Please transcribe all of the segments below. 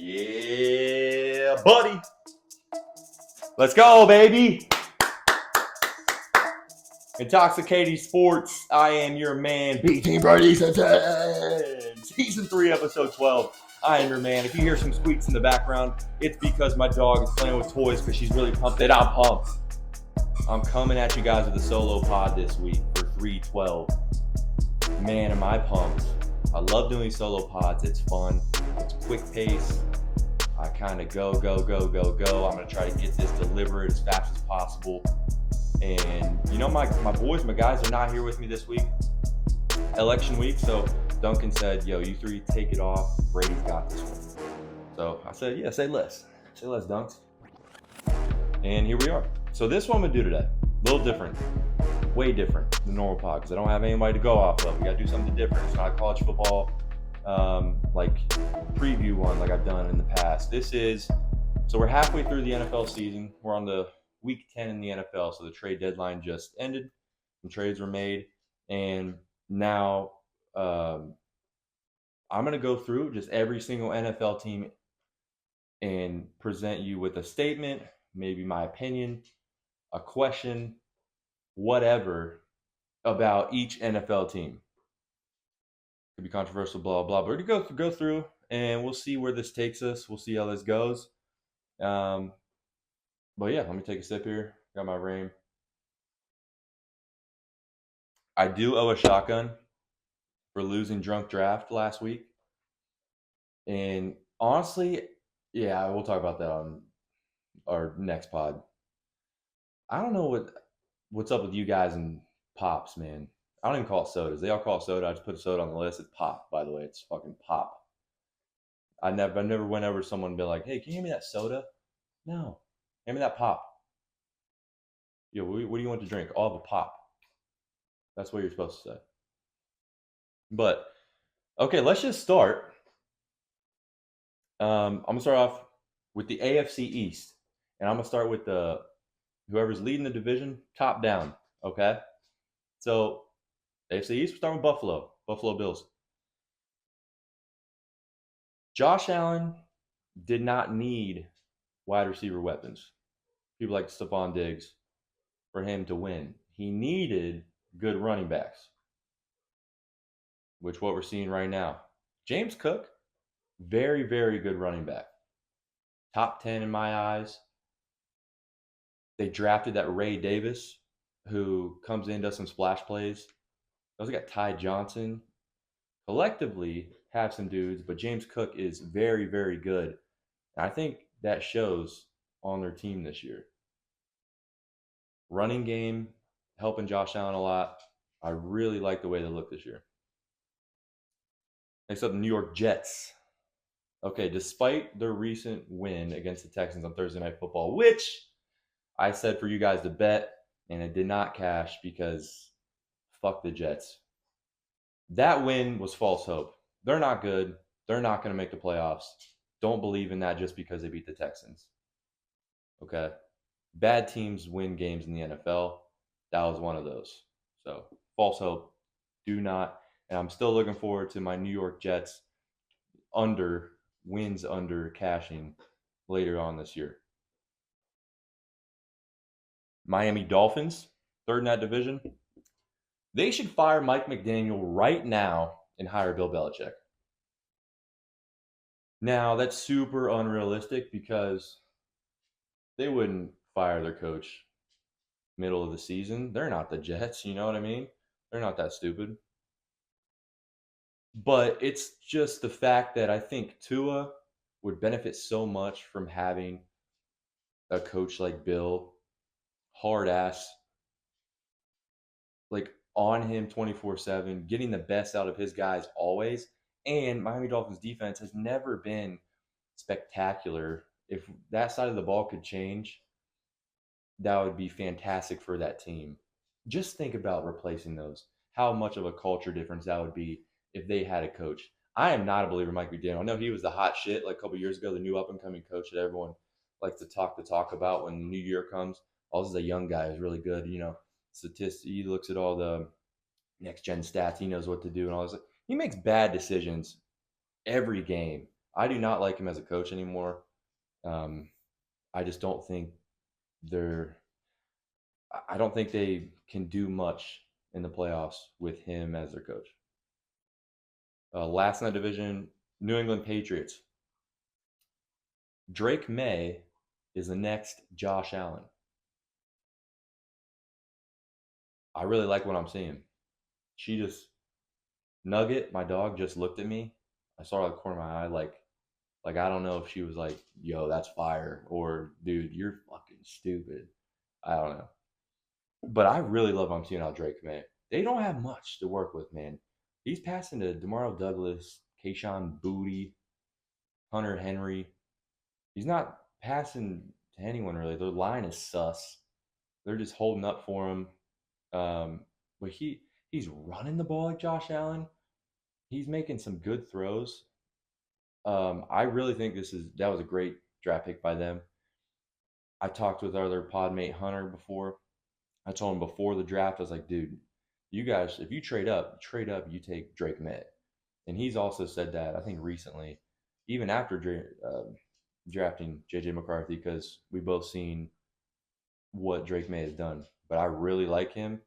Yeah, buddy. Let's go, baby. Intoxicating Sports. I am your man, B-Team Brady. Season 3, episode 12. I am your man. If you hear some squeaks in the background, it's because my dog is playing with toys because she's really pumped and I'm pumped. I'm coming at you guys with a solo pod this week for 312. Man, am I pumped. I love doing solo pods. It's fun. It's quick pace. I kind of go. I'm going to try to get this delivered as fast as possible. And, you know, my boys, my guys are not here with me this week. Election week. So Duncan said, yo, you three take it off. Brady's got this one. So I said, yeah, say less. Say less, Dunks. And here we are. So this one I'm going to do today. A little different. Way different than normal pod because I don't have anybody to go off of. We got to do something different. It's not a college football preview one like I've done in the past. So we're halfway through the NFL season. We're on the week 10 in the NFL. So the trade deadline just ended. Some trades were made. And now I'm going to go through just every single NFL team and present you with a statement, maybe my opinion, a question, whatever about each NFL team. Could be controversial, blah, blah, but we're going to go through and we'll see where this takes us. We'll see how this goes. But yeah, let me take a sip here. Got my Reign. I do owe a shotgun for losing drunk draft last week. And honestly, yeah, we'll talk about that on our next pod. I don't know what's up with you guys and pops, man. I don't even call it sodas. They all call it soda. I just put a soda on the list. It's pop, by the way. It's fucking pop. I never went over to someone and be like, hey, can you hand me that soda? No. Hand me that pop. Yo, what do you want to drink? I'll have a pop. That's what you're supposed to say. But, okay, let's just start. I'm going to start off with the AFC East. And I'm going to start with whoever's leading the division, top down. Okay? So, AFC East, we're starting with Buffalo Bills. Josh Allen did not need wide receiver weapons. People like Stephon Diggs for him to win. He needed good running backs, which what we're seeing right now. James Cook, very, very good running back. Top 10 in my eyes. They drafted that Ray Davis, who comes in, does some splash plays. They also got Ty Johnson. Collectively have some dudes, but James Cook is very, very good. And I think that shows on their team this year. Running game, helping Josh Allen a lot. I really like the way they look this year. Next up, the New York Jets. Okay, despite their recent win against the Texans on Thursday Night Football, which I said for you guys to bet, and it did not cash because fuck the Jets. That win was false hope. They're not good. They're not going to make the playoffs. Don't believe in that just because they beat the Texans. Okay? Bad teams win games in the NFL. That was one of those. So, false hope. Do not. And I'm still looking forward to my New York Jets wins under cashing later on this year. Miami Dolphins, third in that division. They should fire Mike McDaniel right now and hire Bill Belichick. Now, that's super unrealistic because they wouldn't fire their coach middle of the season. They're not the Jets, you know what I mean? They're not that stupid. But it's just the fact that I think Tua would benefit so much from having a coach like Bill, hard ass, like on him 24/7, getting the best out of his guys always. And Miami Dolphins defense has never been spectacular. If that side of the ball could change, that would be fantastic for that team. Just think about replacing those. How much of a culture difference that would be if they had a coach. I am not a believer in Mike McDaniel. I know he was the hot shit like a couple years ago, the new up-and-coming coach that everyone likes to talk about when the new year comes. Oh, this is a young guy who's really good, you know. He looks at all the next-gen stats. He knows what to do and all this. He makes bad decisions every game. I do not like him as a coach anymore. Um, I just don't think they're. I don't think they can do much in the playoffs with him as their coach. Last in that division, New England Patriots. Drake May is the next Josh Allen. I really like what I'm seeing. She just Nugget, my dog, just looked at me. I saw her out of the corner of my eye, like I don't know if she was like, "Yo, that's fire," or "Dude, you're fucking stupid." I don't know, but I really love what I'm seeing out of Drake, man. They don't have much to work with, man. He's passing to Demario Douglas, Kayshawn Booty, Hunter Henry. He's not passing to anyone really. Their line is sus. They're just holding up for him. Um, but he's running the ball like Josh Allen. He's making some good throws. I really think that was a great draft pick by them. I talked with our other pod mate Hunter before. I told him before the draft, I was like, dude, you guys, if you trade up, you take Drake May. And he's also said that, I think recently, even after drafting JJ McCarthy, because we both seen what Drake May has done. But I really like him.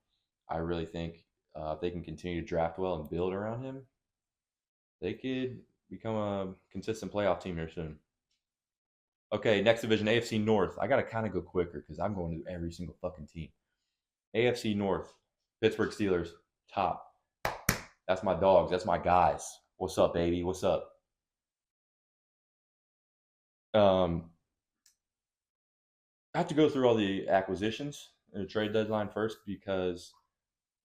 I really think if they can continue to draft well and build around him, they could become a consistent playoff team here soon. Okay, next division, AFC North. I got to kind of go quicker because I'm going to every single fucking team. AFC North, Pittsburgh Steelers, top. That's my dogs. That's my guys. What's up, baby? What's up? Um, I have to go through all the acquisitions and the trade deadline first because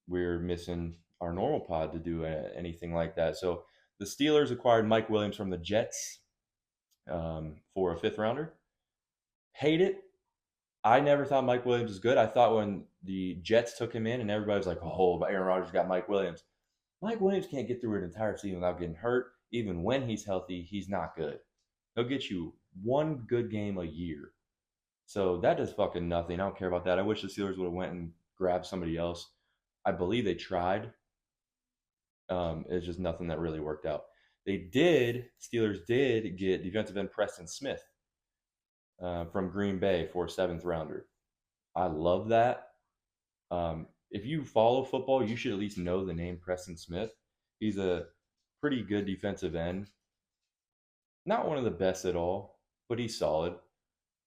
we're missing our normal pod to do anything like that. So the Steelers acquired Mike Williams from the Jets for a fifth rounder. Hate it. I never thought Mike Williams was good. I thought when the Jets took him in and everybody was like, oh, Aaron Rodgers got Mike Williams. Mike Williams can't get through an entire season without getting hurt. Even when he's healthy, he's not good. He'll get you one good game a year. So that does fucking nothing. I don't care about that. I wish the Steelers would have went and grabbed somebody else. I believe they tried. It's just nothing that really worked out. Steelers did get defensive end Preston Smith from Green Bay for a seventh rounder. I love that. If you follow football, you should at least know the name Preston Smith. He's a pretty good defensive end. Not one of the best at all, but he's solid.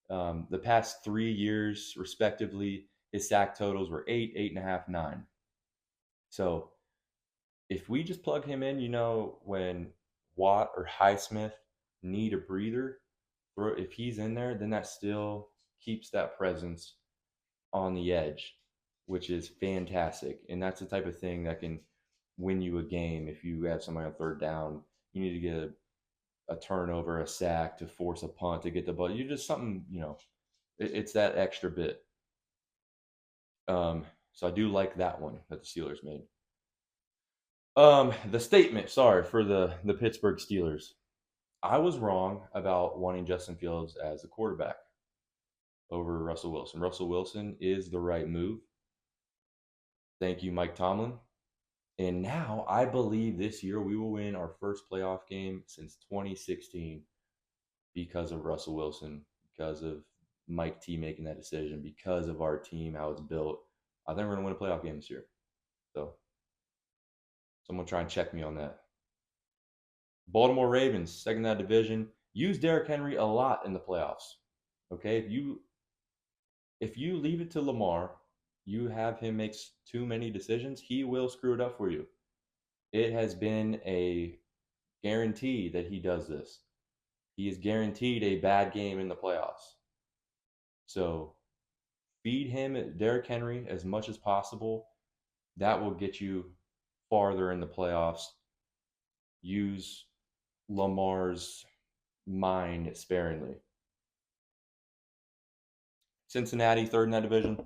The past 3 years, respectively, his sack totals were 8, 8.5, 9. So if we just plug him in, when Watt or Highsmith need a breather, if he's in there, then that still keeps that presence on the edge, which is fantastic. And that's the type of thing that can win you a game. If you have somebody on third down, you need to get a turnover, a sack to force a punt to get the ball. You just something, it's that extra bit. So I do like that one that the Steelers made. The statement, sorry, for the Pittsburgh Steelers. I was wrong about wanting Justin Fields as the quarterback over Russell Wilson. Russell Wilson is the right move. Thank you, Mike Tomlin. And now I believe this year we will win our first playoff game since 2016 because of Russell Wilson, because of Mike T making that decision, because of our team, how it's built. I think we're going to win a playoff game this year. So someone try and check me on that. Baltimore Ravens, second in that division, use Derrick Henry a lot in the playoffs. Okay, if you leave it to Lamar, you have him make too many decisions, he will screw it up for you. It has been a guarantee that he does this. He is guaranteed a bad game in the playoffs. So feed him Derrick Henry as much as possible. That will get you farther in the playoffs. Use Lamar's mind sparingly. Cincinnati, third in that division.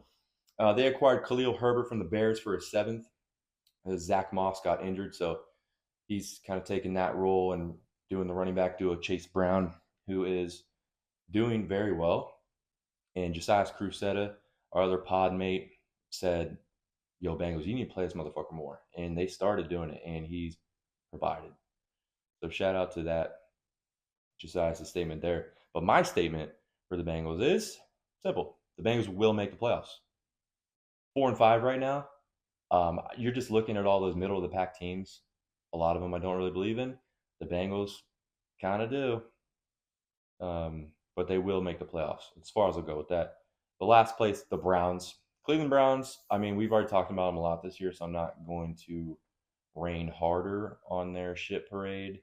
They acquired Khalil Herbert from the Bears for a seventh. Zach Moss got injured, so he's kind of taking that role and doing the running back duo Chase Brown, who is doing very well. And Josiah Crusetta, our other pod mate, said, yo, Bengals, you need to play this motherfucker more. And they started doing it, and he's provided. So shout out to that Just as a statement there. But my statement for the Bengals is simple: the Bengals will make the playoffs. 4-5 right now. You're just looking at all those middle of the pack teams. A lot of them I don't really believe in. The Bengals kind of do, but they will make the playoffs. As far as I'll go with that. The last place, the Browns, Cleveland Browns. I mean, we've already talked about them a lot this year, so I'm not going to rain harder on their shit parade.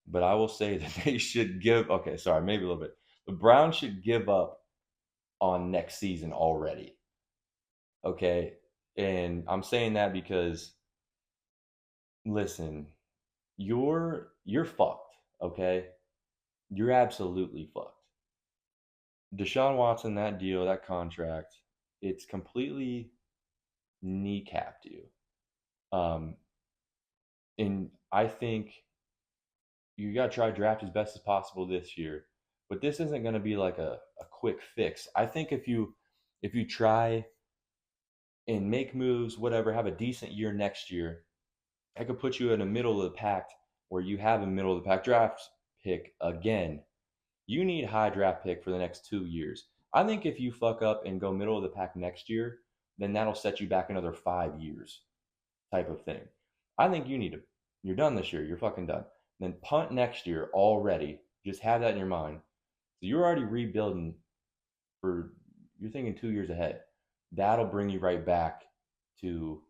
But I will say that they should give. Okay, sorry, maybe a little bit. The Browns should give up on next season already. Okay, and I'm saying that because listen, you're fucked. Okay, you're absolutely fucked. Deshaun Watson, that deal, that contract, it's completely kneecapped you. Um, and I think you got to try to draft as best as possible this year. But this isn't going to be like a quick fix. I think if you try and make moves, whatever, have a decent year next year, I could put you in the middle of the pack where you have a middle of the pack draft pick again. You need high draft pick for the next 2 years. I think if you fuck up and go middle of the pack next year, then that'll set you back another 5 years type of thing. I think you're done this year. You're fucking done. Then punt next year already. Just have that in your mind. So you're already rebuilding you're thinking 2 years ahead. That'll bring you right back to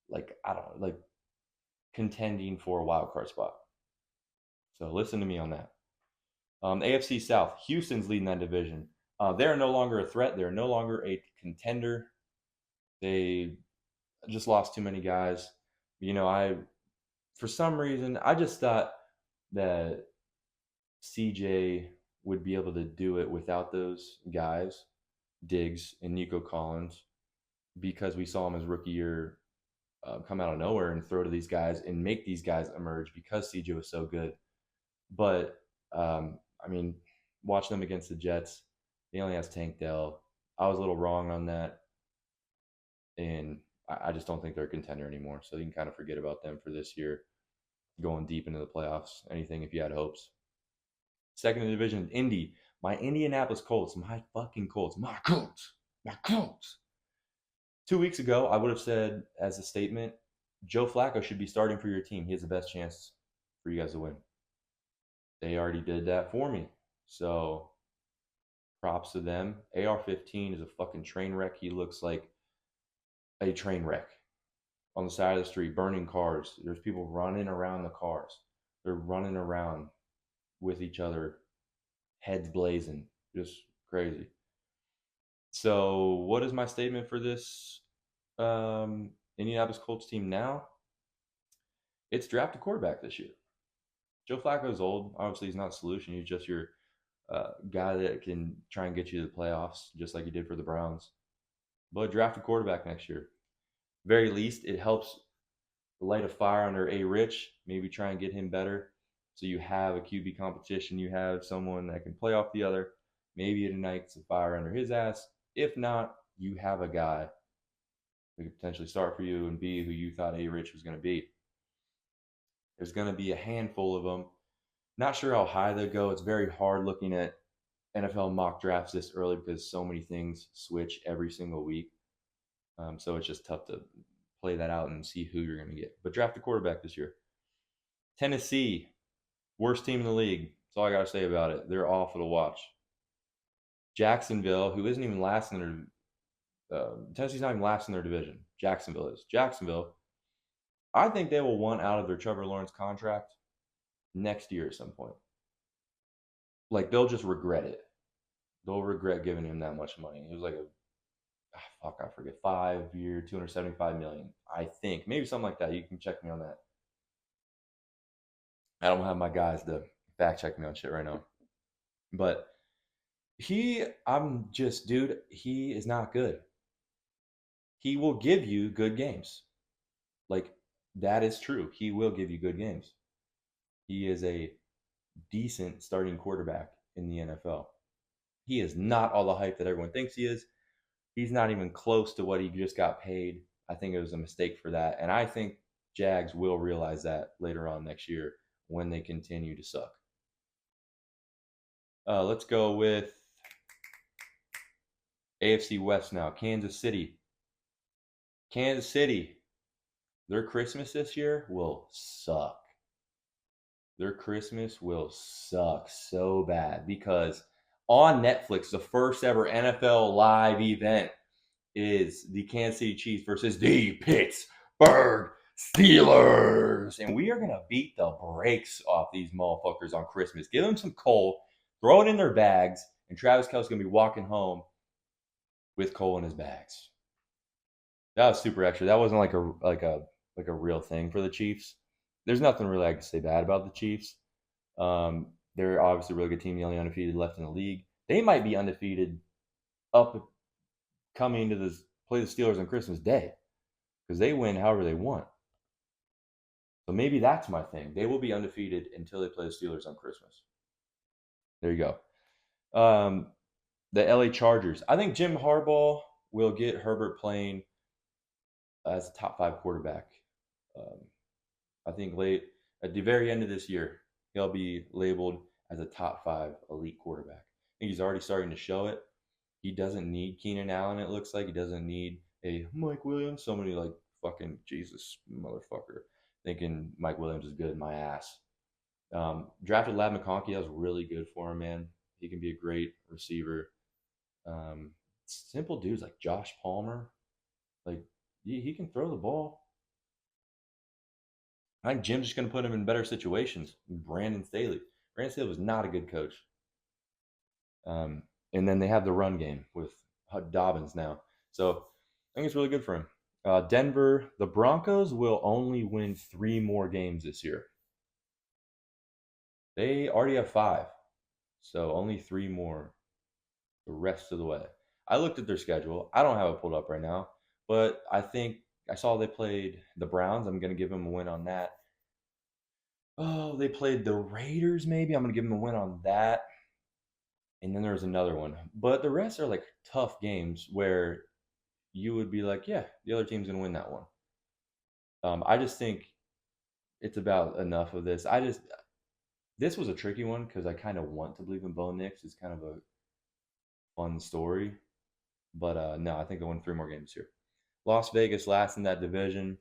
like, I don't know, like contending for a wild card spot. So listen to me on that. AFC South, Houston's leading that division. They're no longer a threat. They're no longer a contender. They just lost too many guys. For some reason, I just thought that CJ would be able to do it without those guys, Diggs and Nico Collins, because we saw him his rookie year come out of nowhere and throw to these guys and make these guys emerge because CJ was so good. But I mean, watching them against the Jets, he only has Tank Dell. I was a little wrong on that, and I just don't think they're a contender anymore. So you can kind of forget about them for this year, going deep into the playoffs. Anything if you had hopes. Second in the division, Indy, my Indianapolis Colts, my fucking Colts, my Colts, my Colts. 2 weeks ago, I would have said as a statement, Joe Flacco should be starting for your team. He has the best chance for you guys to win. They already did that for me. So props to them. AR-15 is a fucking train wreck. He looks like a train wreck on the side of the street, burning cars. There's people running around the cars. They're running around with each other, heads blazing, just crazy. So what is my statement for this Indianapolis Colts team now? It's draft a quarterback this year. Joe Flacco is old. Obviously, he's not a solution. He's just your guy that can try and get you to the playoffs, just like he did for the Browns. But draft a quarterback next year. Very least, it helps light a fire under A. Rich. Maybe try and get him better. So you have a QB competition. You have someone that can play off the other. Maybe it ignites a fire under his ass. If not, you have a guy who could potentially start for you and be who you thought A. Rich was going to be. There's going to be a handful of them. Not sure how high they go. It's very hard looking at NFL mock drafts this early because so many things switch every single week. So it's just tough to play that out and see who you're going to get. But draft a quarterback this year. Tennessee, worst team in the league. That's all I got to say about it. They're awful to watch. Jacksonville, who isn't even last in their Tennessee's not even last in their division. Jacksonville is. Jacksonville, I think they will want out of their Trevor Lawrence contract next year at some point. Like, they'll just regret it. They'll regret giving him that much money. It was like I forget, 5-year, $275 million. I think. Maybe something like that. You can check me on that. I don't have my guys to fact check me on shit right now. But dude, he is not good. He will give you good games. Like, that is true. He will give you good games. He is a decent starting quarterback in the NFL. He is not all the hype that everyone thinks he is. He's not even close to what he just got paid. I think it was a mistake for that. And I think Jags will realize that later on next year when they continue to suck. Let's go with AFC West now. Kansas City. Kansas City. Their Christmas this year will suck. Their Christmas will suck so bad because on Netflix, the first ever NFL live event is the Kansas City Chiefs versus the Pittsburgh Steelers. And we are going to beat the brakes off these motherfuckers on Christmas. Give them some coal, throw it in their bags, and Travis Kelce's going to be walking home with coal in his bags. That was super extra. That wasn't like a real thing for the Chiefs. There's nothing really I can say bad about the Chiefs. They're obviously a really good team, the only undefeated left in the league. They might be undefeated up coming to this play the Steelers on Christmas Day because they win however they want. So maybe that's my thing. They will be undefeated until they play the Steelers on Christmas. There you go. The LA Chargers. I think Jim Harbaugh will get Herbert playing as a top 5 quarterback. I think late at the very end of this year, he'll be labeled as a top 5 elite quarterback. I think he's already starting to show it. He doesn't need Keenan Allen, it looks like. He doesn't need a Mike Williams. Somebody like fucking Jesus motherfucker thinking Mike Williams is good in my ass. Drafted Lad McConkey. That was really good for him, man. He can be a great receiver. Simple dudes like Josh Palmer. Like, he can throw the ball. I think Jim's just going to put him in better situations. Brandon Staley. Brandon Staley was not a good coach. And then they have the run game with Dobbins now. So I think it's really good for him. Denver, the Broncos will only win 3 more games this year. They already have 5. So only 3 more the rest of the way. I looked at their schedule. I don't have it pulled up right now. But I think I saw they played the Browns. I'm going to give them a win on that. Oh, they played the Raiders maybe. I'm going to give them a win on that. And then there's another one. But the rest are like tough games where you would be like, yeah, the other team's going to win that one. I just think it's about enough of this. This was a tricky one because I kind of want to believe in Bo Nix. It's kind of a fun story. But no, I think they'll win 3 more games here. Las Vegas last in that division.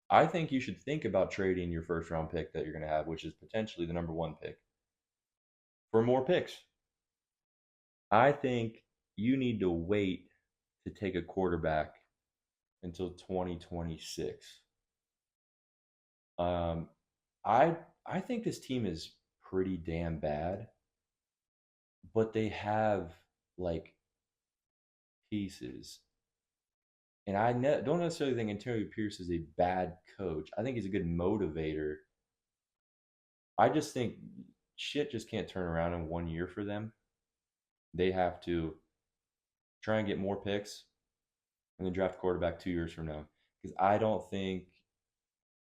I think you should think about trading your first round pick that you're going to have, which is potentially the number 1 pick, for more picks. I think you need to wait to take a quarterback until 2026. I think this team is pretty damn bad, but they have like pieces. And I don't necessarily think Antonio Pierce is a bad coach. I think he's a good motivator. I just think shit just can't turn around in 1 year for them. They have to try and get more picks and then draft a quarterback 2 years from now. Because I don't think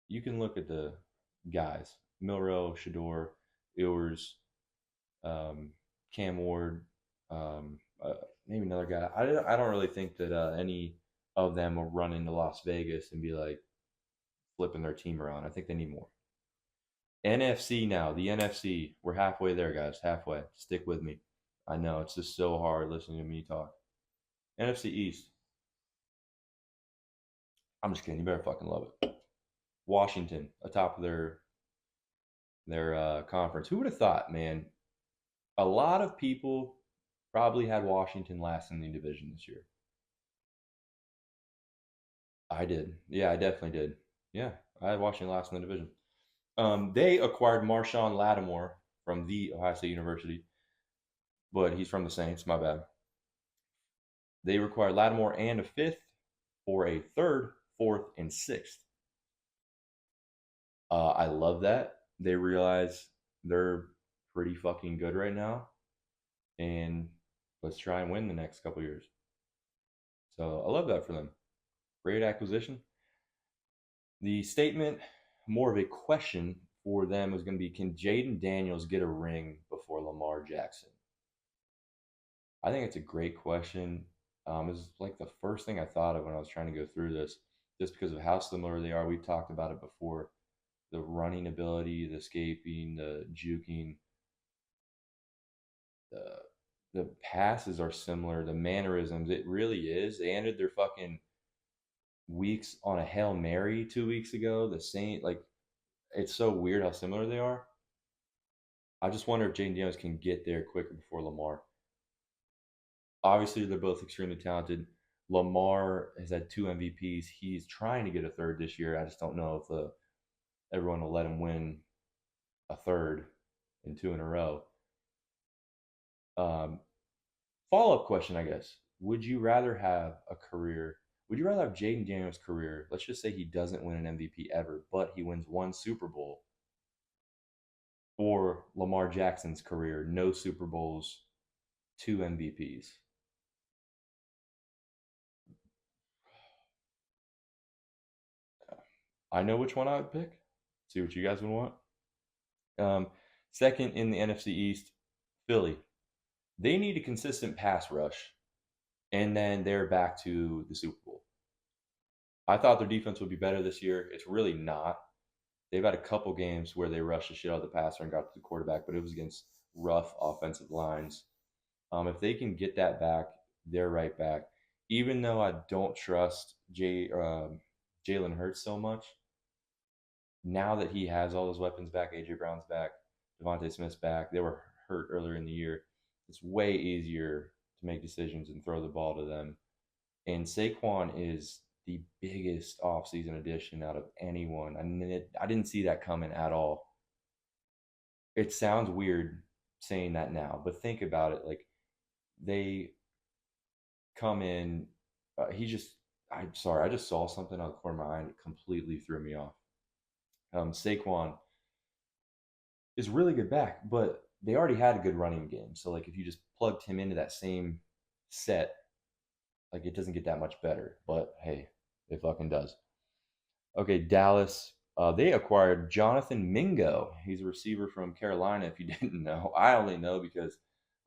you can look at the guys: Milroe, Shador, Ewers, Cam Ward, maybe another guy. I don't really think that any of them will run into Las Vegas and be like flipping their team around. I think they need more. NFC now, the NFC. We're halfway there, guys. Halfway. Stick with me. I know it's just so hard listening to me talk. NFC East. I'm just kidding. You better fucking love it. Washington, atop of their conference. Who would have thought, man? A lot of people probably had Washington last in the division this year. I did. Yeah, I definitely did. Yeah, I had Washington last in the division. They acquired Marshawn Lattimore from the Ohio State University, but he's from the Saints. My bad. They required Lattimore and a 5th for a 3rd, 4th, and 6th. I love that. They realize they're pretty fucking good right now, and let's try and win the next couple years. So I love that for them. Great acquisition. The statement, more of a question for them, was going to be, can Jaden Daniels get a ring before Lamar Jackson? I think it's a great question. It's like the first thing I thought of when I was trying to go through this, just because of how similar they are. We've talked about it before. The running ability, the escaping, the juking. the passes are similar, the mannerisms, it really is. They ended their fucking weeks on a Hail Mary 2 weeks ago. The same, like, it's so weird how similar they are. I just wonder if Jaden Daniels can get there quicker before Lamar. Obviously, they're both extremely talented. Lamar has had 2 MVPs. He's trying to get a third this year. I just don't know if everyone will let him win a third in two in a row. Um, Follow up question, I guess. Would you rather have a career? Would you rather have Jaden Daniels' career? Let's just say he doesn't win an MVP ever, but he wins one Super Bowl, or Lamar Jackson's career, no Super Bowls, two MVPs. I know which one I would pick. See what you guys would want. Um, Second in the NFC East, Philly. They need a consistent pass rush, and then they're back to the Super Bowl. I thought their defense would be better this year. It's really not. They've had a couple games where they rushed the shit out of the passer and got to the quarterback, but it was against rough offensive lines. If they can get that back, they're right back. Even though I don't trust Jalen Hurts so much, now that he has all those weapons back, AJ Brown's back, Devontae Smith's back, they were hurt earlier in the year. It's way easier to make decisions and throw the ball to them. And Saquon is the biggest offseason addition out of anyone. I mean, I didn't see that coming at all. It sounds weird saying that now, but think about it. Like, they come in. I'm sorry, I just saw something on the corner of my eye and it completely threw me off. Saquon is really good back, but they already had a good running game. So, like, if you just plugged him into that same set, like, it doesn't get that much better. But hey, it fucking does. Okay, Dallas. They acquired Jonathan Mingo. He's a receiver from Carolina. If you didn't know, I only know because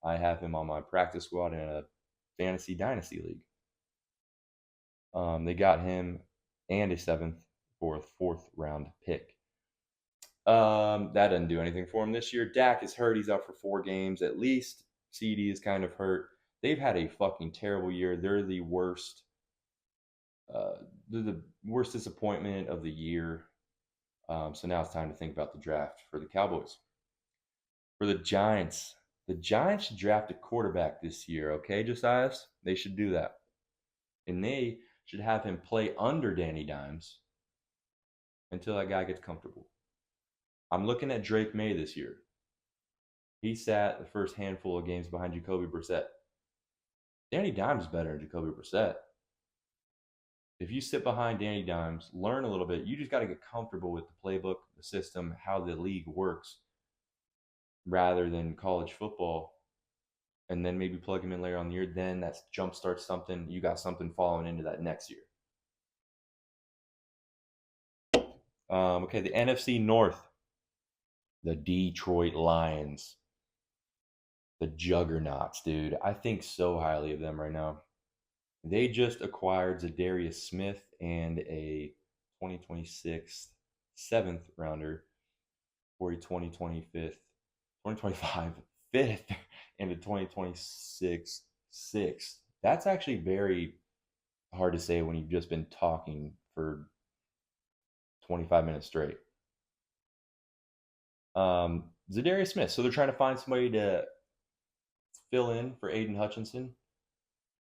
I have him on my practice squad in a fantasy dynasty league. They got him and a fourth round pick. That didn't do anything for him this year. Dak is hurt. He's out for 4 games at least. CD is kind of hurt. They've had a fucking terrible year. They're the worst. They're the worst disappointment of the year. So now it's time to think about the draft for the Cowboys. For the Giants should draft a quarterback this year. Okay, Josias, they should do that, and they should have him play under Danny Dimes until that guy gets comfortable. I'm looking at Drake May this year. He sat the first handful of games behind Jacoby Brissett. Danny Dimes is better than Jacoby Brissett. If you sit behind Danny Dimes, learn a little bit. You just got to get comfortable with the playbook, the system, how the league works, rather than college football. And then maybe plug him in later on the year. Then that jumpstarts something. You got something following into that next year. Okay, the NFC North. The Detroit Lions. The juggernauts, dude. I think so highly of them right now. They just acquired Zadarius Smith and a 2026 seventh rounder for a 2025 fifth, and a 2026 sixth. That's actually very hard to say when you've just been talking for 25 minutes straight. Zadarius Smith. So they're trying to find somebody to fill in for Aiden Hutchinson.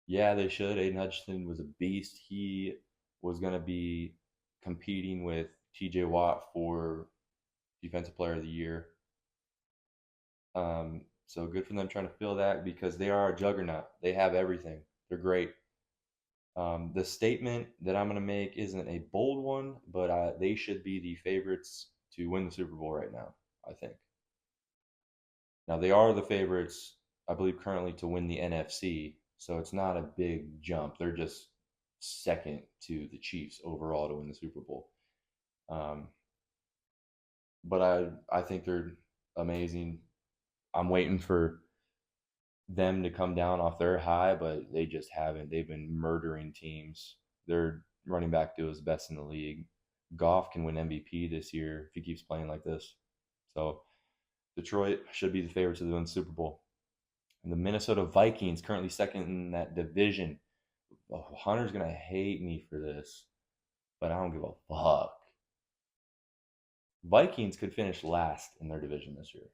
Yeah, they should. Aiden Hutchinson was a beast. He was going to be competing with TJ Watt for Defensive Player of the Year. So good for them trying to fill that because they are a juggernaut. They have everything. They're great. The statement that I'm going to make isn't a bold one, but they should be the favorites to win the Super Bowl right now, I think. Now, they are the favorites, I believe, currently to win the NFC, so it's not a big jump. They're just second to the Chiefs overall to win the Super Bowl. But I think they're amazing. I'm waiting for them to come down off their high, but they just haven't. They've been murdering teams. Their running back duo is best in the league. Goff can win MVP this year if he keeps playing like this. So Detroit should be the favorites to win the Super Bowl. And the Minnesota Vikings, currently second in that division. Oh, Hunter's going to hate me for this, but I don't give a fuck. Vikings could finish last in their division this year.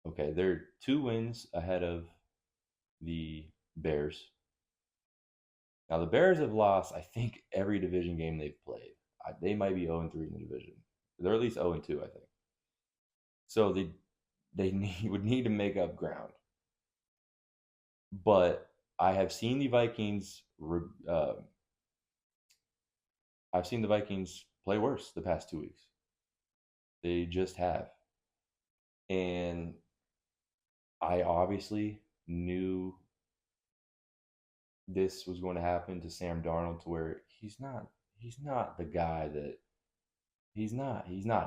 Okay, they're 2 wins ahead of the Bears. Now, the Bears have lost, I think, every division game they've played. They might be 0-3 in the division. They're at least 0-2, I think. So they would need to make up ground. But I have seen the Vikings. I've seen the Vikings play worse the past 2 weeks. They just have, and I obviously knew this was going to happen to Sam Darnold, to where he's not the guy that he's not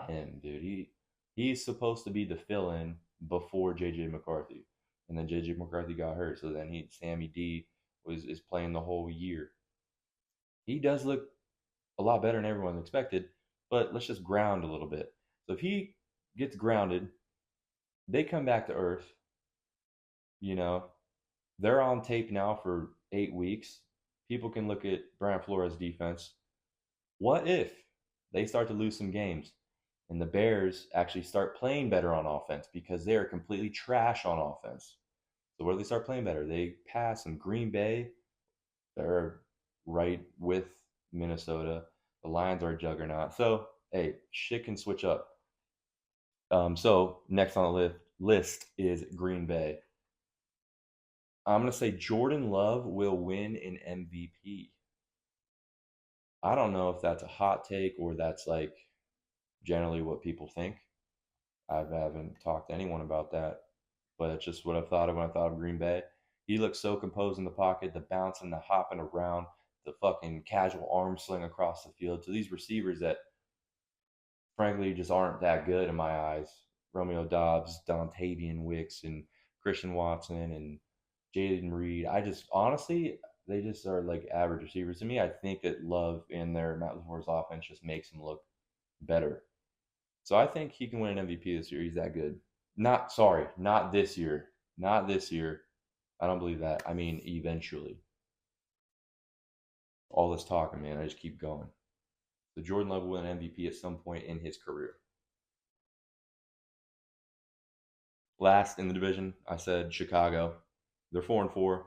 him, dude. He's supposed to be the fill-in before JJ McCarthy, and then JJ McCarthy got hurt, so then Sammy D is playing the whole year. He does look a lot better than everyone expected, but let's just ground a little bit. So if he gets grounded, they come back to earth. You know, they're on tape now for 8 weeks. People can look at Brian Flores' defense. What if they start to lose some games and the Bears actually start playing better on offense because they are completely trash on offense? So where do they start playing better? They pass some Green Bay. They're right with Minnesota. The Lions are a juggernaut. So, hey, shit can switch up. So next on the list is Green Bay. I'm going to say Jordan Love will win an MVP. I don't know if that's a hot take or that's like generally what people think. I haven't talked to anyone about that, but it's just what I thought of when I thought of Green Bay. He looks so composed in the pocket, the bouncing, the hopping around, the fucking casual arm sling across the field to these receivers that frankly just aren't that good in my eyes. Romeo Dobbs, Dontavian Wicks, and Christian Watson, and Jaden Reed. I just honestly, they just are like average receivers to me. I think that Love in their Matt LaFleur's offense just makes him look better. So I think he can win an MVP this year. He's that good. Not this year. Not this year. I don't believe that. I mean, eventually. All this talking, man, I just keep going. So Jordan Love will win an MVP at some point in his career. Last in the division, I said Chicago. They're 4-4.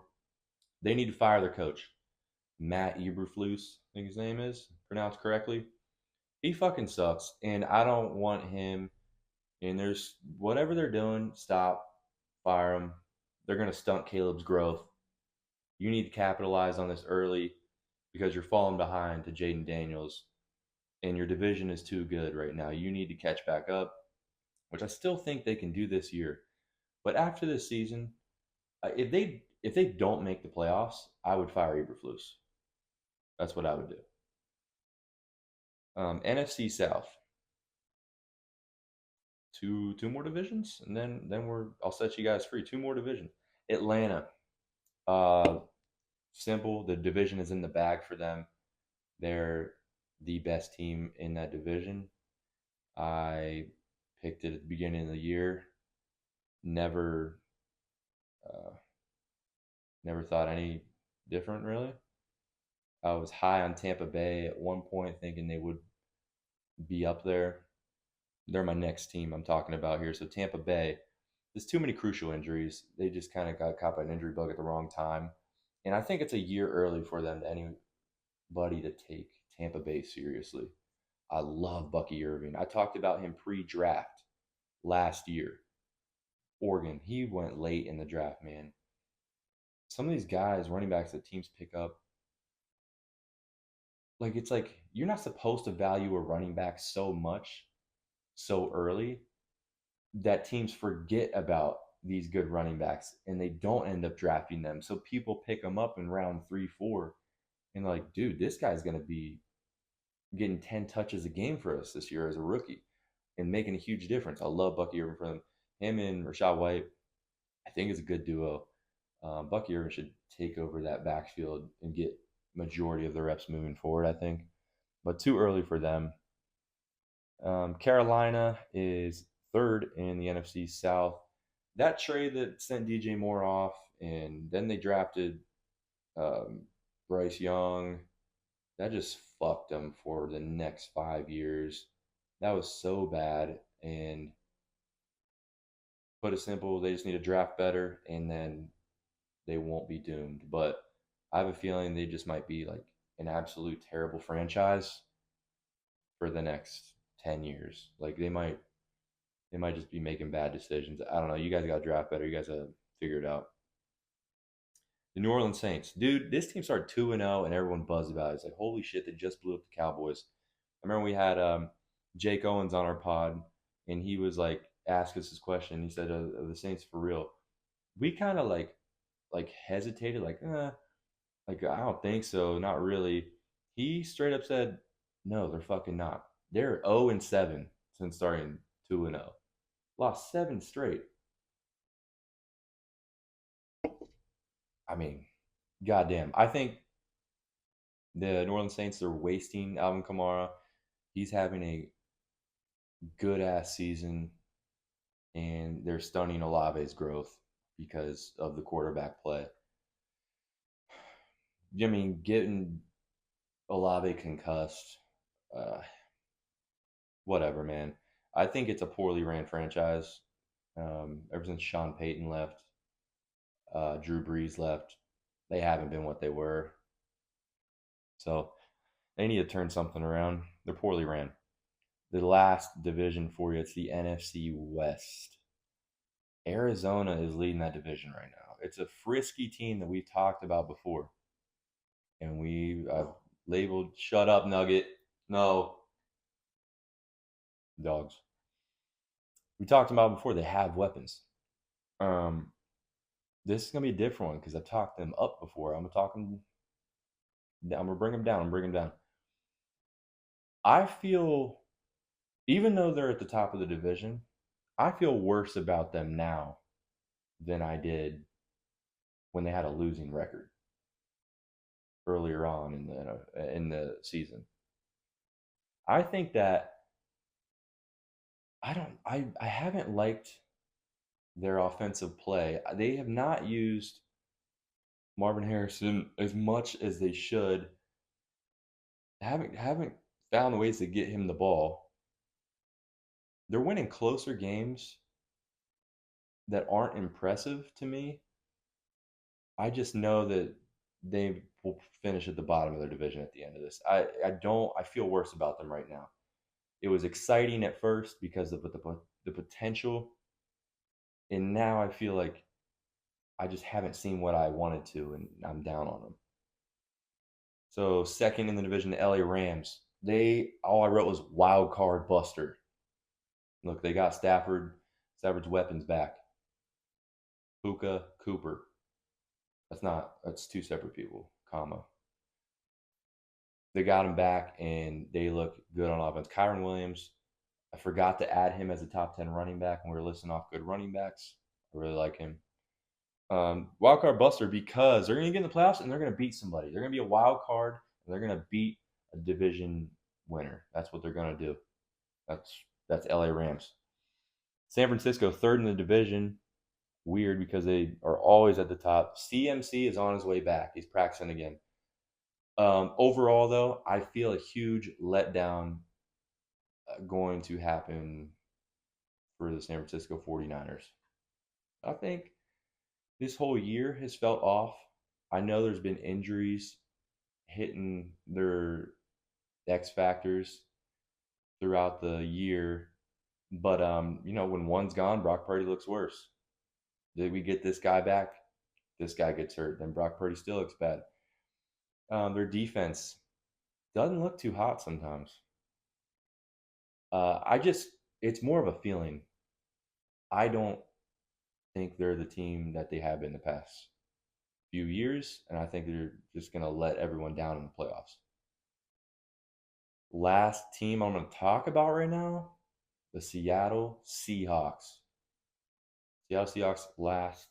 They need to fire their coach, Matt Eberflus, I think his name is pronounced correctly. He fucking sucks, and I don't want him. And there's whatever they're doing, stop, fire him. They're gonna stunt Caleb's growth. You need to capitalize on this early because you're falling behind to Jaden Daniels, and your division is too good right now. You need to catch back up, which I still think they can do this year. But after this season, if they don't make the playoffs, I would fire Eberflus. That's what I would do. NFC South, two more divisions, and then I'll set you guys free. 2 more divisions. Atlanta, uh, simple. The division is in the bag for them. They're the best team in that division. I picked it at the beginning of the year. Never, never thought any different really. I was high on Tampa Bay at one point, thinking they would be up there. They're my next team I'm talking about here. So Tampa Bay, there's too many crucial injuries. They just kind of got caught by an injury bug at the wrong time. And I think it's a year early for them to anybody to take Tampa Bay seriously. I love Bucky Irving. I talked about him pre-draft last year. Oregon, he went late in the draft, man. Some of these guys, running backs that teams pick up, like it's like you're not supposed to value a running back so much so early that teams forget about these good running backs and they don't end up drafting them. So people pick them up in round 3, 4, and like, dude, this guy's going to be getting 10 touches a game for us this year as a rookie and making a huge difference. I love Bucky Irving for them. Him and Rashad White, I think is a good duo. Bucky Irving should take over that backfield and get majority of the reps moving forward, I think. But too early for them. Carolina is third in the NFC South. that trade that sent DJ Moore off, and then they drafted um, Bryce Young. That just fucked them for the next 5 years. That was so bad. And put it simple, they just need to draft better, and then they won't be doomed. But I have a feeling they just might be like an absolute terrible franchise for the next 10 years. Like they might just be making bad decisions. I don't know. You guys got to draft better. You guys got to figure it out. The New Orleans Saints, dude, this team started 2-0, and everyone buzzed about it. It's like, holy shit, they just blew up the Cowboys. I remember we had Jake Owens on our pod, and he was like, ask us this question. He said, "Are the Saints for real?" We kind of like hesitated, like I don't think so, not really. He straight up said, "No, they're fucking not. They're 0-7 since starting 2-0, lost 7 straight." I mean, goddamn. I think the New Orleans Saints are wasting Alvin Kamara. He's having a good ass season, and they're stunning Olave's growth because of the quarterback play. I mean, getting Olave concussed, uh, whatever, man. I think it's a poorly ran franchise. Ever since Sean Payton left, Drew Brees left, they haven't been what they were. So they need to turn something around. They're poorly ran. The last division for you, it's the NFC West. Arizona is leading that division right now. It's a frisky team that we've talked about before. And we labeled, shut up, Nugget. No, dogs. We talked about before, they have weapons. Um, this is going to be a different one because I've talked them up before. I'm going to bring them down. I feel, even though they're at the top of the division, I feel worse about them now than I did when they had a losing record earlier on in the season. I think that I haven't liked their offensive play. They have not used Marvin Harrison as much as they should. Haven't found ways to get him the ball. They're winning closer games that aren't impressive to me. I just know that they will finish at the bottom of their division at the end of this. I feel worse about them right now. It was exciting at first because of the potential, and now I feel like I just haven't seen what I wanted to, and I'm down on them. So second in the division, the LA Rams. All I wrote was wild card buster. Look, they got Stafford's weapons back. Puka Cooper. That's two separate people, comma. They got him back and they look good on offense. Kyron Williams, I forgot to add him as a top 10 running back when we were listing off good running backs. I really like him. Wild card buster because they're going to get in the playoffs and they're going to beat somebody. They're going to be a wild card and they're going to beat a division winner. That's what they're going to do. That's LA Rams. San Francisco, third in the division. Weird because they are always at the top. CMC is on his way back. He's practicing again. Overall, though, I feel a huge letdown going to happen for the San Francisco 49ers. I think this whole year has felt off. I know there's been injuries hitting their X factors throughout the year, but when one's gone, Brock Purdy looks worse. Did we get this guy back? This guy gets hurt, then Brock Purdy still looks bad. Their defense doesn't look too hot sometimes. It's more of a feeling. I don't think they're the team that they have been the past few years, and I think they're just going to let everyone down in the playoffs. Last team I'm going to talk about right now, the Seattle Seahawks. Seattle Seahawks last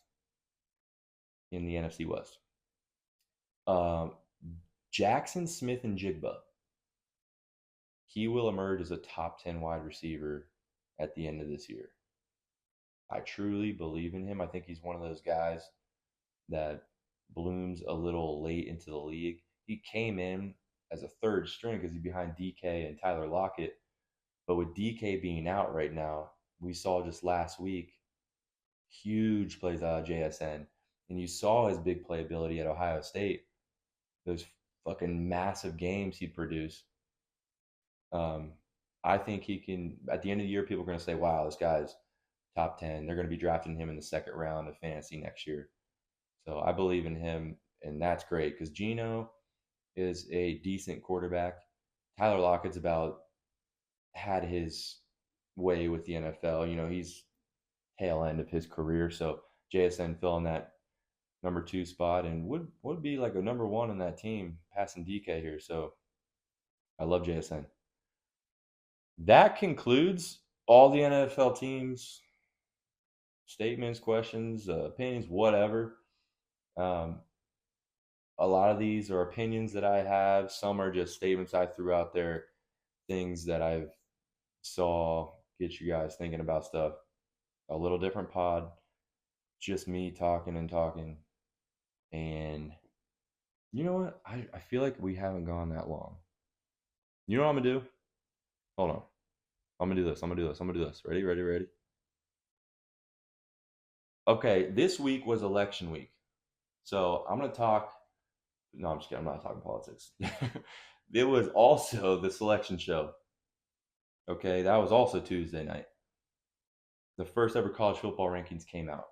in the NFC West. Jackson Smith and Jigba. He will emerge as a top 10 wide receiver at the end of this year. I truly believe in him. I think he's one of those guys that blooms a little late into the league. He came in as a third string because he's behind DK and Tyler Lockett. But with DK being out right now, we saw just last week huge plays out of JSN. And you saw his big playability at Ohio State. Those fucking massive games he'd produce. Um, I think he can, at the end of the year, people are going to say, wow, this guy's top 10. They're going to be drafting him in the second round of fantasy next year. So I believe in him, and that's great because Geno is a decent quarterback. Tyler Lockett's about had his way with the NFL. He's tail end of his career. So JSN filling that number 2 spot and would be like a number 1 on that team, passing DK here. So I love JSN. That concludes all the NFL teams' statements, questions, opinions, whatever. A lot of these are opinions that I have. Some are just statements I threw out there, things that I've saw, get you guys thinking about stuff. A little different pod, just me talking and talking. And you know what? I feel like we haven't gone that long. You know what I'm going to do? Hold on. I'm going to do this. I'm going to do this. I'm going to do this. Ready, ready, ready. Okay, this week was election week. So I'm going to talk. No, I'm just kidding. I'm not talking politics. It was also the selection show. Okay, that was also Tuesday night. The first ever college football rankings came out.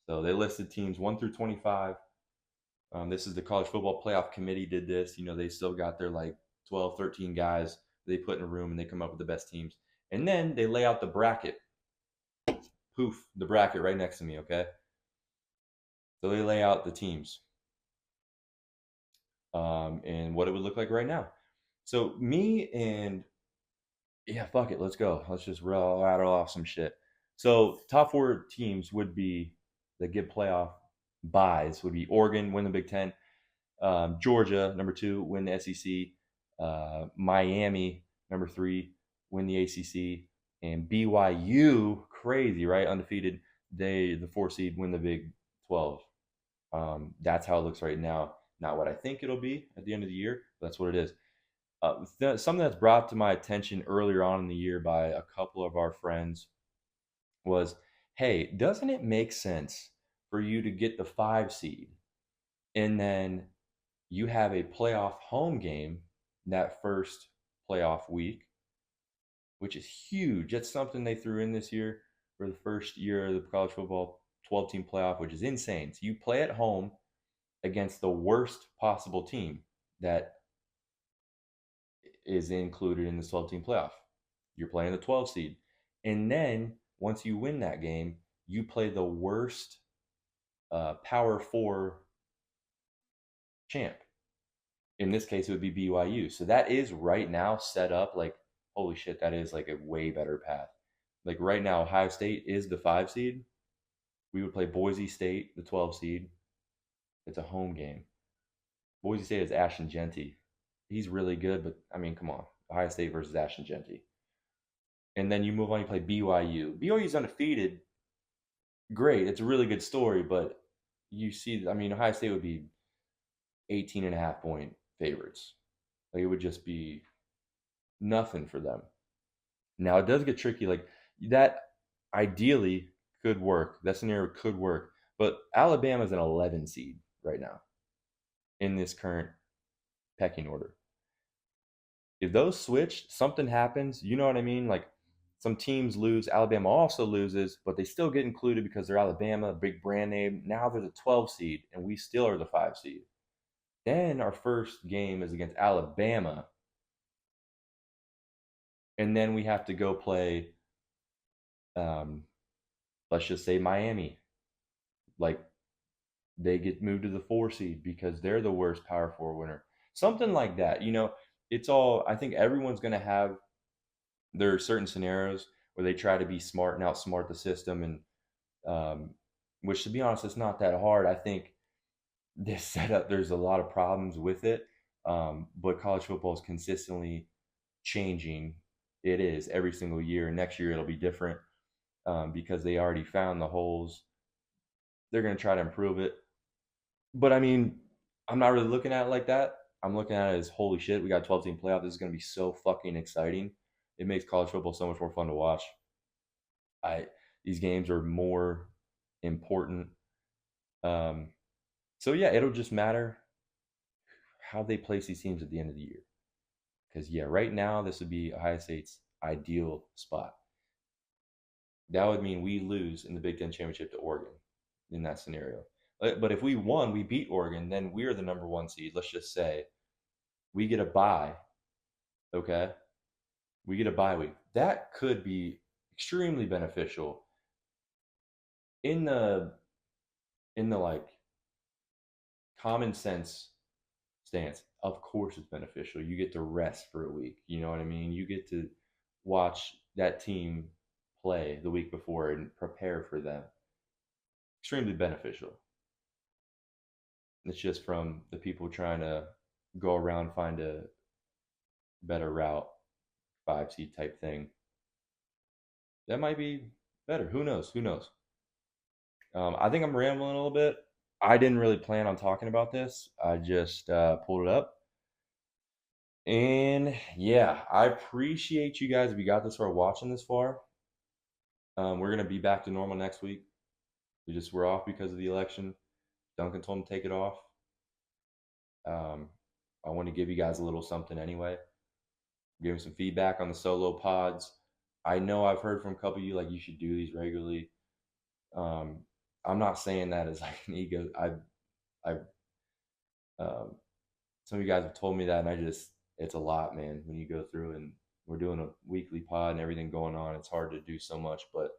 So they listed teams 1 through 25. This is the college football playoff committee did this. They still got their like 12, 13 guys they put in a room and they come up with the best teams. And then they lay out the bracket. Poof, the bracket right next to me, okay? So they lay out the teams and what it would look like right now. So me and, yeah, fuck it, let's go. Let's just rattle off some shit. So top 4 teams would be, that get playoff buys, would be Oregon, win the Big Ten. Georgia, number 2, win the SEC. Miami, number 3, win the ACC. And BYU, crazy, right? Undefeated. The 4 seed, win the Big 12. That's how it looks right now. Not what I think it'll be at the end of the year, but that's what it is. Something that's brought to my attention earlier on in the year by a couple of our friends was, hey, doesn't it make sense for you to get the 5 seed and then you have a playoff home game that first playoff week, which is huge. That's something they threw in this year for the first year of the college football 12-team playoff, which is insane. So you play at home against the worst possible team that is included in the 12-team playoff. You're playing the 12 seed. And then once you win that game, you play the worst Power 4 champ. In this case, it would be BYU. So that is right now set up like, holy shit, that is like a way better path. Like right now, Ohio State is the 5 seed. We would play Boise State, the 12 seed. It's a home game. Boise State is Ashton Genty. He's really good, but I mean, come on. Ohio State versus Ashton Genty. And then you move on, you play BYU. BYU's undefeated. Great. It's a really good story, but you see, I mean, Ohio State would be 18.5-point favorites. Like it would just be nothing for them. Now it does get tricky. Like that ideally could work. That scenario could work. But Alabama's an 11 seed right now in this current pecking order. If those switch, something happens, you know what I mean? Like some teams lose, Alabama also loses, but they still get included because they're Alabama, a big brand name. Now they're the 12 seed, and we still are the 5 seed. Then our first game is against Alabama. And then we have to go play, let's just say Miami. Like they get moved to the 4 seed because they're the worst Power 4 winner. Something like that. It's all, I think everyone's going to have, there are certain scenarios where they try to be smart and outsmart the system. And which, to be honest, it's not that hard. I think this setup, there's a lot of problems with it. But college football is consistently changing. It is every single year. Next year, it'll be different. because they already found the holes. They're going to try to improve it. But I mean, I'm not really looking at it like that. I'm looking at it as holy shit, we got a 12-team playoff. This is going to be so fucking exciting. It makes college football so much more fun to watch. These games are more important. So yeah, it'll just matter how they place these teams at the end of the year. Because yeah, right now this would be Ohio State's ideal spot. That would mean we lose in the Big Ten championship to Oregon in that scenario. But if we won, we beat Oregon, then we're the number 1 seed. Let's just say we get a bye. Okay, we get a bye week. That could be extremely beneficial in the like common sense stance. Of course it's beneficial. You get to rest for a week. You know what I mean? You get to watch that team play the week before and prepare for them. Extremely beneficial. It's just from the people trying to go around, find a better route, 5 seed type thing. That might be better. Who knows? Who knows? I think I'm rambling a little bit. I didn't really plan on talking about this. I just pulled it up. And yeah, I appreciate you guys if you got this far watching this far. We're going to be back to normal next week. We're off because of the election. Duncan told him to take it off. I want to give you guys a little something anyway. Give me some feedback on the solo pods. I know I've heard from a couple of you like you should do these regularly. I'm not saying that as like an ego. Some of you guys have told me that, and it's a lot, man. When you go through and we're doing a weekly pod and everything going on, it's hard to do so much. But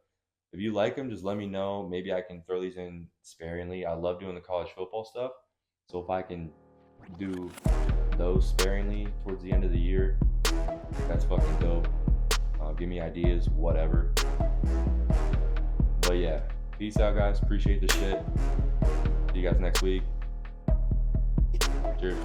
if you like them, just let me know. Maybe I can throw these in sparingly. I love doing the college football stuff. So if I can do those sparingly towards the end of the year, that's fucking dope. Give me ideas, whatever. But yeah, peace out, guys. Appreciate the shit. See you guys next week. Cheers.